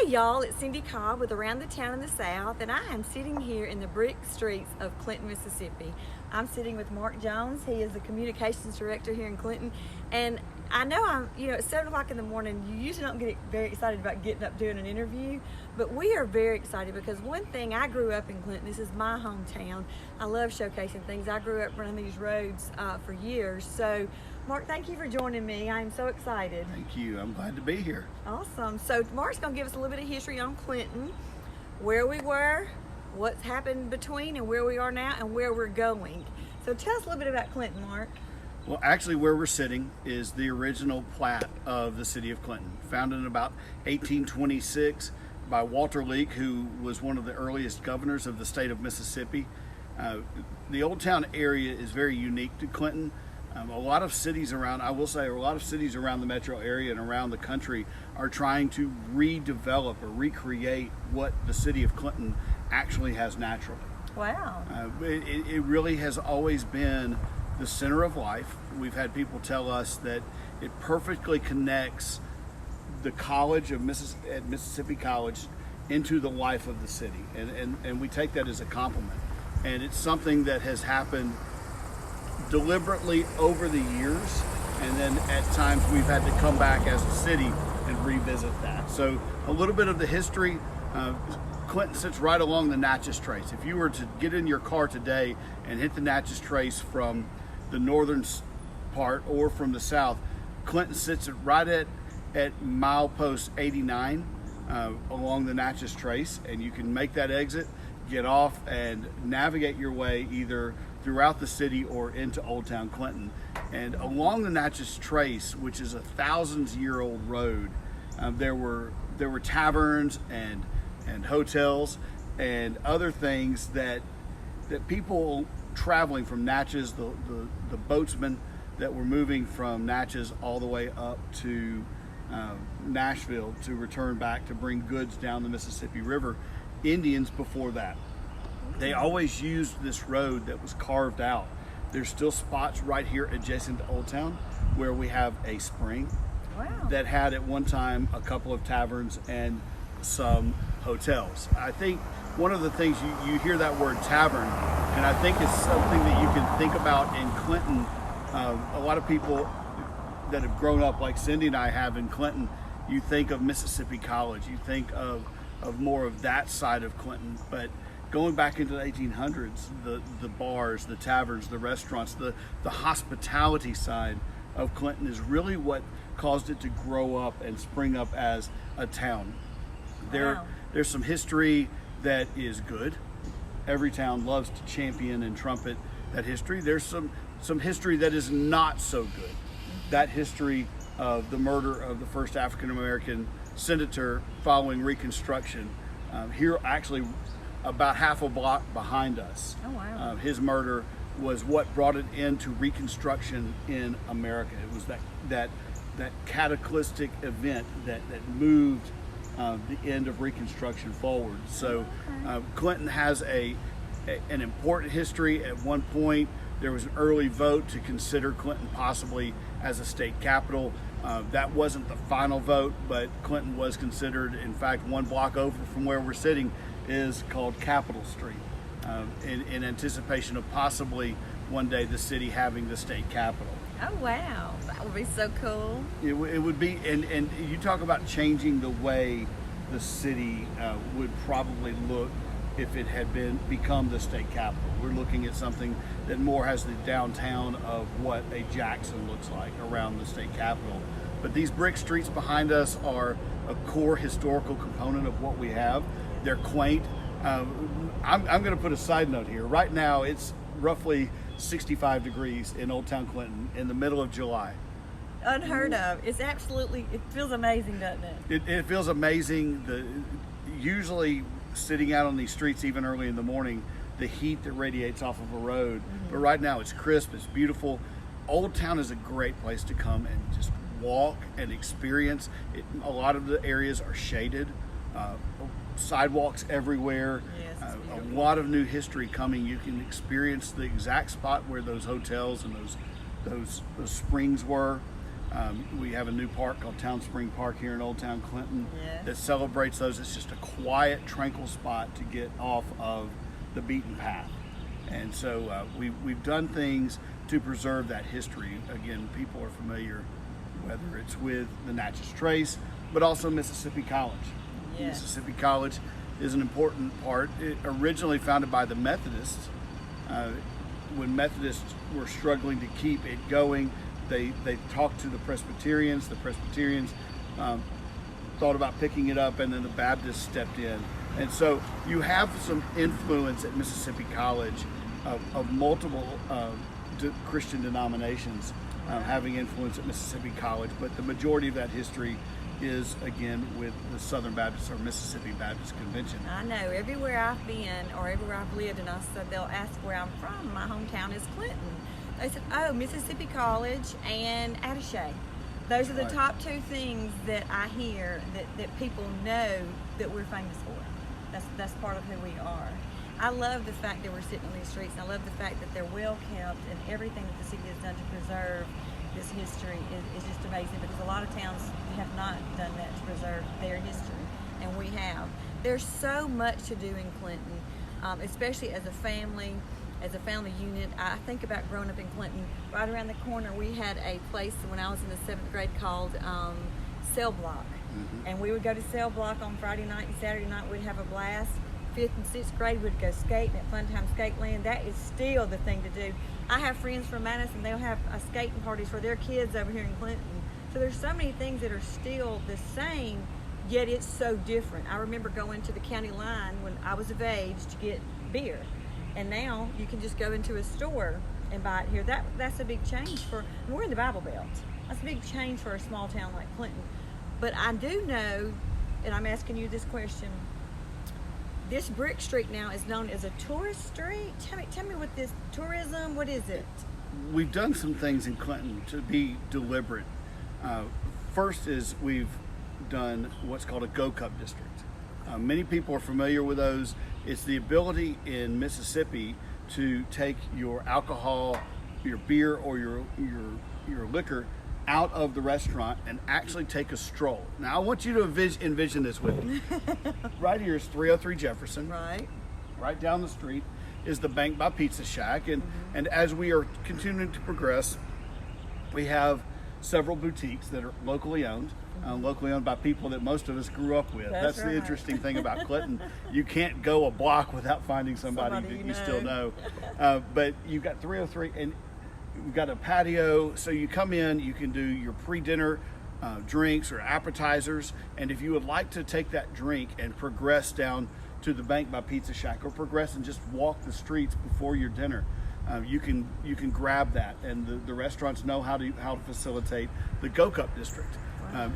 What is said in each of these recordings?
Hey y'all, it's Cindy Cobb with Around the Town in the South, and I am sitting here in the brick streets of Clinton, Mississippi. I'm sitting with Mark Jones. He is the communications director here in Clinton, and I know it's 7 o'clock in the morning. You usually don't get very excited about getting up doing an interview, but we are very excited because one thing, I grew up in Clinton. This is my hometown. I love showcasing things. I grew up running these roads for years. So, Mark, thank you for joining me. I am so excited. Thank you. I'm glad to be here. Awesome. So Mark's going to give us a little bit of history on Clinton, where we were, what's happened between, and where we are now, and where we're going. So tell us a little bit about Clinton, Mark. Well, actually, where we're sitting is the original plat of the city of Clinton, founded in about 1826 by Walter Leake, who was one of the earliest governors of the state of Mississippi. The Old Town area is very unique to Clinton. A lot of cities around, I will say, a lot of cities around the metro area and around the country are trying to redevelop or recreate what the city of Clinton actually has naturally. Wow. It really has always been the center of life. We've had people tell us that it perfectly connects the college of Mississippi College into the life of the city, and we take that as a compliment. And it's something that has happened deliberately over the years, and then at times we've had to come back as a city and revisit that. So a little bit of the history. Clinton sits right along the Natchez Trace. If you were to get in your car today and hit the Natchez Trace from the northern part or from the south, Clinton sits right at milepost 89 along the Natchez Trace, and you can make that exit, get off, and navigate your way either throughout the city or into Old Town Clinton. And along the Natchez Trace, which is a thousands-year-old road, there were taverns and hotels and other things that people traveling from Natchez, the boatsmen that were moving from Natchez all the way up to Nashville to return back to bring goods down the Mississippi River, Indians before that. They always used this road that was carved out. There's still spots right here adjacent to Old Town where we have a spring. Wow. That had at one time a couple of taverns and some hotels. I think one of the things you hear that word tavern, and I think it's something that you can think about in Clinton. A lot of people that have grown up like Cindy and I have in Clinton, you think of Mississippi College, you think of more of that side of Clinton, but going back into the 1800s, the bars, the taverns, the restaurants, the hospitality side of Clinton is really what caused it to grow up and spring up as a town. Wow. There's some history that is good. Every town loves to champion and trumpet that history. There's some history that is not so good. That history of the murder of the first African American senator following Reconstruction, here actually about half a block behind us. Oh, wow. His murder was what brought it into Reconstruction in America. It was that cataclysmic event that moved the end of Reconstruction forward. So Clinton has an important history. At one point, there was an early vote to consider Clinton possibly as a state capital. That wasn't the final vote, but Clinton was considered. In fact, one block over from where we're sitting is called Capitol Street, in anticipation of possibly one day the city having the state capital. Oh, wow. That would be so cool. It would be, and you talk about changing the way the city would probably look if it had become the state capital. We're looking at something that more has the downtown of what a Jackson looks like around the state capitol. But these brick streets behind us are a core historical component of what we have. They're quaint. I'm going to put a side note here. Right now, it's roughly 65 degrees in Old Town Clinton in the middle of July. Unheard of. It feels amazing, doesn't it? It feels amazing. Usually sitting out on these streets even early in the morning, the heat that radiates off of a road. But right now it's crisp, it's beautiful. Old Town is a great place to come and just walk and experience. A lot of the areas are shaded. Sidewalks everywhere. Yes, a lot of new history coming. You can experience the exact spot where those hotels and those springs were. We have a new park called Town Spring Park here in Old Town Clinton Yes. that celebrates those. It's just a quiet, tranquil spot to get off of the beaten path. And so we've done things to preserve that history. Again, people are familiar, whether it's with the Natchez Trace, but also Mississippi College. Yes. Mississippi College is an important part. It originally founded by the Methodists. When Methodists were struggling to keep it going, they talked to the Presbyterians. The Presbyterians thought about picking it up, and then the Baptists stepped in. And so you have some influence at Mississippi College of multiple Christian denominations having influence at Mississippi College, but the majority of that history is, again, with the Southern Baptist or Mississippi Baptist Convention. I know everywhere I've been or everywhere I've lived, and I said they'll ask where I'm from. My hometown is Clinton. They said, "Oh, Mississippi College and Attaché." Those are the Right. top two things that I hear that people know that we're famous for. That's part of who we are. I love the fact that we're sitting on these streets, and I love the fact that they're well kept, and everything that the city has done to preserve this history is just amazing, because a lot of towns have not done that to preserve their history, and we have. There's so much to do in Clinton, especially as a family unit. I think about growing up in Clinton. Right around the corner, we had a place when I was in the 7th grade called Cell Block. Mm-hmm. And we would go to Cell Block on Friday night and Saturday night. We'd have a blast. 5th and 6th grade, we'd go skating at Fun Time Skate Land. That is still the thing to do. I have friends from Madison, they'll have skating parties for their kids over here in Clinton. So there's so many things that are still the same, yet it's so different. I remember going to the county line when I was of age to get beer. And now you can just go into a store and buy it here. That's a big change we're in the Bible Belt. That's a big change for a small town like Clinton. But I do know, and I'm asking you this question, this brick street now is known as a tourist street. Tell me what this tourism, what is it? We've done some things in Clinton to be deliberate. First is we've done what's called a Go Cup district. Many people are familiar with those. It's the ability in Mississippi to take your alcohol, your beer, or your liquor out of the restaurant and actually take a stroll. Now I want you to envision this with me. Right here is 303 Jefferson. Right. Right down the street is the Bank by Pizza Shack, and as we are continuing to progress, we have several boutiques that are locally owned by people that most of us grew up with. That's right. the interesting thing about Clinton. You can't go a block without finding somebody that you still know. But you've got 303, and we've got a patio, so you come in, you can do your pre-dinner drinks or appetizers, and if you would like to take that drink and progress down to the Bank by Pizza Shack, or progress and just walk the streets before your dinner, you can grab that, and the restaurants know how to facilitate the Go Cup district. Wow.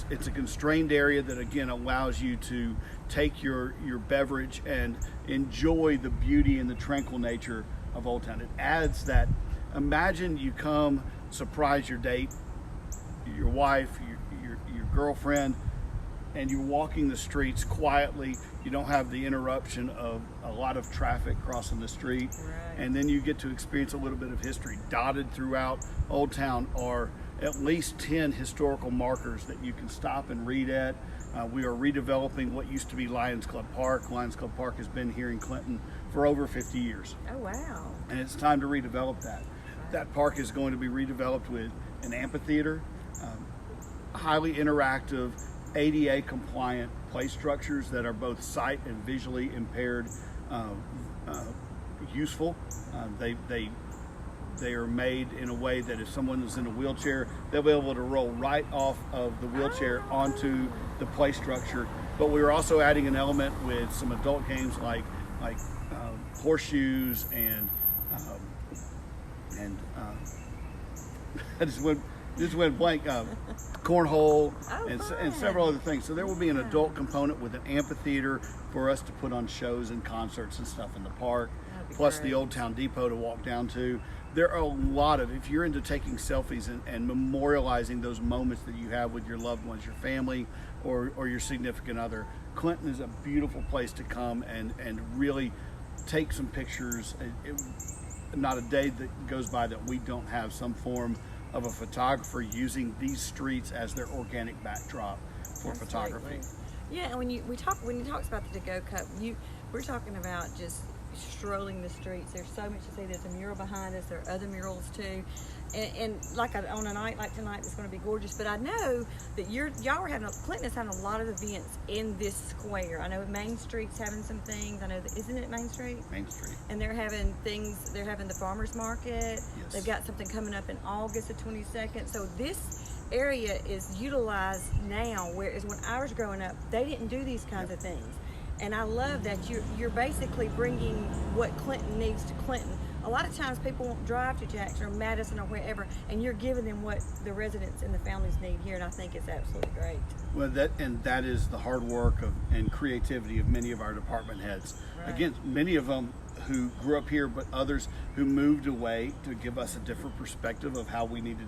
It's a constrained area that again allows you to take your beverage and enjoy the beauty and the tranquil nature of Old Town. It adds that. Imagine you come, surprise your date, your wife, your girlfriend, and you're walking the streets quietly. You don't have the interruption of a lot of traffic crossing the street. Right. And then you get to experience a little bit of history. Dotted throughout Old Town are at least 10 historical markers that you can stop and read at. We are redeveloping what used to be Lions Club Park. Lions Club Park has been here in Clinton for over 50 years. Oh, wow. And it's time to redevelop that. That park is going to be redeveloped with an amphitheater, highly interactive, ADA compliant play structures that are both sight and visually impaired useful. They are made in a way that if someone is in a wheelchair, they'll be able to roll right off of the wheelchair onto the play structure. But we're also adding an element with some adult games like horseshoes and I just went blank. Cornhole and several other things. So there will be an adult component with an amphitheater for us to put on shows and concerts and stuff in the park, plus the Old Town Depot to walk down to. There are a lot of, if you're into taking selfies and memorializing those moments that you have with your loved ones, your family or your significant other, Clinton is a beautiful place to come and really take some pictures. Not a day that goes by that we don't have some form of a photographer using these streets as their organic backdrop for photography. Yeah, and when you talks about the To-Go Cup, we're talking about just strolling the streets. There's so much to see. There's a mural behind us. There are other murals too, and on a night like tonight, it's going to be gorgeous. But I know that y'all are Clinton is having a lot of events in this square. I know Main Street's having some things. I know that, isn't it Main Street? Main Street. And they're having things. They're having the farmers market. Yes. They've got something coming up in August the 22nd. So this area is utilized now, whereas when I was growing up, they didn't do these kinds of things. And I love that you're basically bringing what Clinton needs to Clinton. A lot of times people won't drive to Jackson or Madison or wherever, and you're giving them what the residents and the families need here, and I think it's absolutely great. Well, that is the hard work and creativity of many of our department heads. Right. Again, many of them who grew up here, but others who moved away to give us a different perspective of how we needed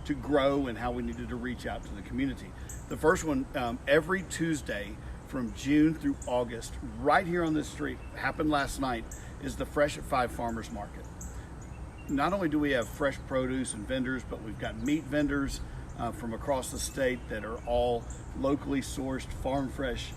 to grow and how we needed to reach out to the community. The first one, every Tuesday from June through August, right here on this street, happened last night, is the Fresh at 5 Farmers Market. Not only do we have fresh produce and vendors, but we've got meat vendors from across the state that are all locally sourced, farm fresh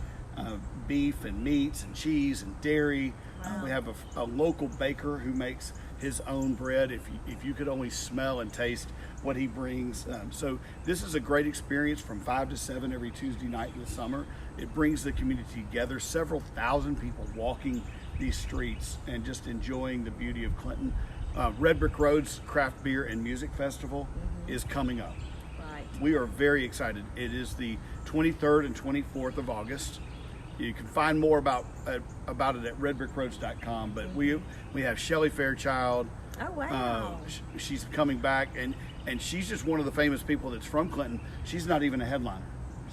beef and meats and cheese and dairy. Wow. We have a local baker who makes his own bread. If you could only smell and taste what he brings. So this is a great experience from 5 to 7 every Tuesday night in the summer. It brings the community together, several thousand people walking these streets and just enjoying the beauty of Clinton. Red Brick Road's Craft Beer and Music Festival is coming up. Right. We are very excited. It is the 23rd and 24th of August. You can find more about it at redbrickroads.com. But we have Shelley Fairchild. Oh wow! She's coming back, and she's just one of the famous people that's from Clinton. She's not even a headliner.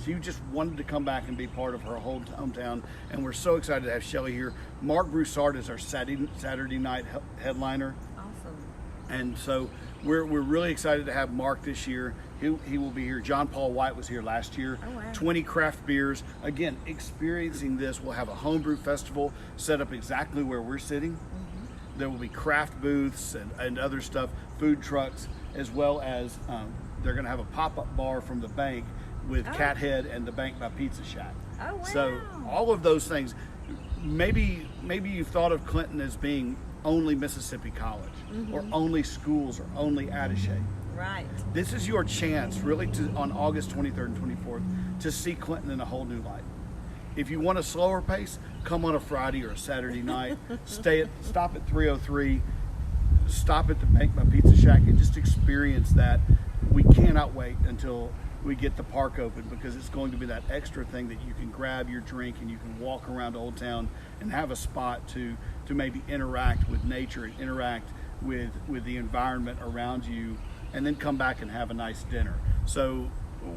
She just wanted to come back and be part of her whole hometown, and we're so excited to have Shelley here. Mark Broussard is our Saturday night headliner. Awesome. And so we're really excited to have Mark this year. He will be here. John Paul White was here last year. Oh, wow. 20 craft beers. Again, experiencing this. We'll have a homebrew festival set up exactly where we're sitting. Mm-hmm. There will be craft booths and other stuff, food trucks, as well as they're going to have a pop-up bar from the bank with Cat Head and the Bank by Pizza Shack. Oh, wow. So all of those things, maybe you've thought of Clinton as being only Mississippi College or only schools or only Attaché. Right. This is your chance really on August 23rd and 24th to see Clinton in a whole new light. If you want a slower pace, come on a Friday or a Saturday night. Stop at 303, stop at the Bank by Pizza Shack and just experience that. We cannot wait until we get the park open, because it's going to be that extra thing that you can grab your drink and you can walk around Old Town and have a spot to maybe interact with nature and interact with the environment around you, and then come back and have a nice dinner. So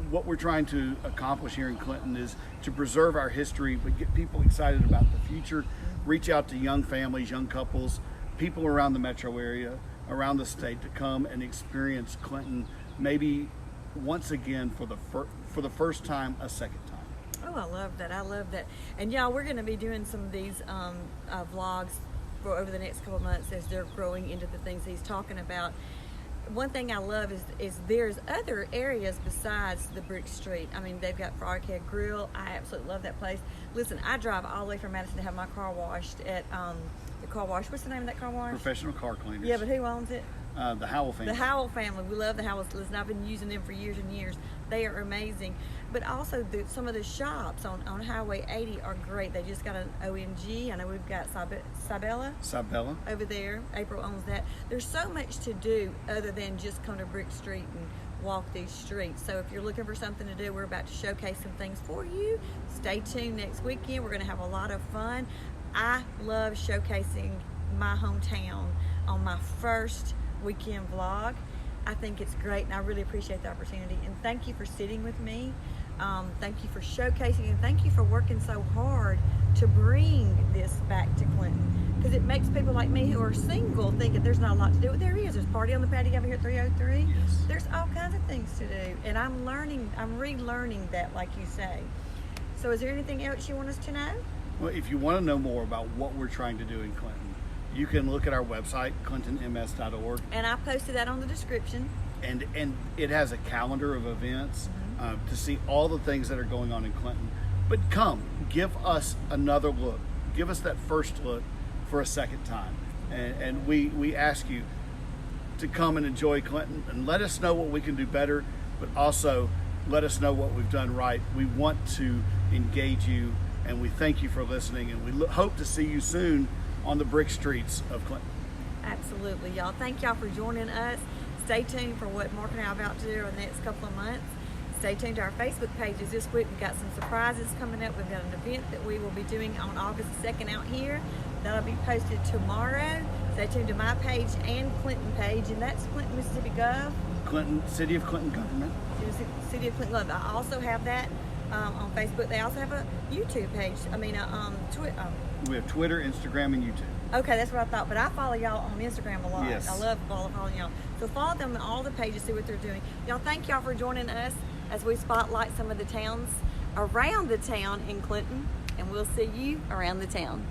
what we're trying to accomplish here in Clinton is to preserve our history, but get people excited about the future, reach out to young families, young couples, people around the metro area, around the state, to come and experience Clinton maybe once again for the first time, a second time. Oh, I love that. I love that. And y'all, we're going to be doing some of these vlogs for over the next couple of months as they're growing into the things he's talking about. One thing I love is there's other areas besides the Brick Street. I mean, they've got Froghead Grill. I absolutely love that place. Listen, I drive all the way from Madison to have my car washed at the car wash. What's the name of that car wash? Professional Car Cleaners. Yeah, but who owns it? The Howell family. The Howell family. We love the Howells. Listen, I've been using them for years and years. They are amazing. But also some of the shops on Highway 80 are great. They just got an OMG. I know we've got Sabella over there. April owns that. There's so much to do other than just come to Brick Street and walk these streets. So if you're looking for something to do, we're about to showcase some things for you. Stay tuned next weekend. We're going to have a lot of fun. I love showcasing my hometown on my first weekend vlog. I think it's great, and I really appreciate the opportunity. And thank you for sitting with me. Thank you for showcasing, and thank you for working so hard to bring this back to Clinton, because it makes people like me who are single think that there's not a lot to do. There is. There's party on the patio over here at 303. Yes. There's all kinds of things to do, and I'm relearning that, like you say. So is there anything else you want us to know? Well, if you want to know more about what we're trying to do in Clinton, you can look at our website, clintonms.org. And I posted that on the description. and it has a calendar of events to see all the things that are going on in Clinton. But come, give us another look. Give us that first look for a second time. And we ask you to come and enjoy Clinton and let us know what we can do better, but also let us know what we've done right. We want to engage you, and we thank you for listening, and we hope to see you soon on the brick streets of Clinton. Absolutely, y'all. Thank y'all for joining us. Stay tuned for what Mark and I are about to do over the next couple of months. Stay tuned to our Facebook pages this week. We've got some surprises coming up. We've got an event that we will be doing on August 2nd out here. That'll be posted tomorrow. Stay tuned to my page and Clinton page, and that's Clinton, Mississippi Gov. Clinton, City of Clinton Government. City of Clinton Gov. I also have that on Facebook. They also have a YouTube page. Twitter. We have Twitter, Instagram, and YouTube. Okay, that's what I thought. But I follow y'all on Instagram a lot. Yes. I love following y'all. So follow them on all the pages, see what they're doing. Y'all, thank y'all for joining us as we spotlight some of the towns around the town in Clinton. And we'll see you around the town.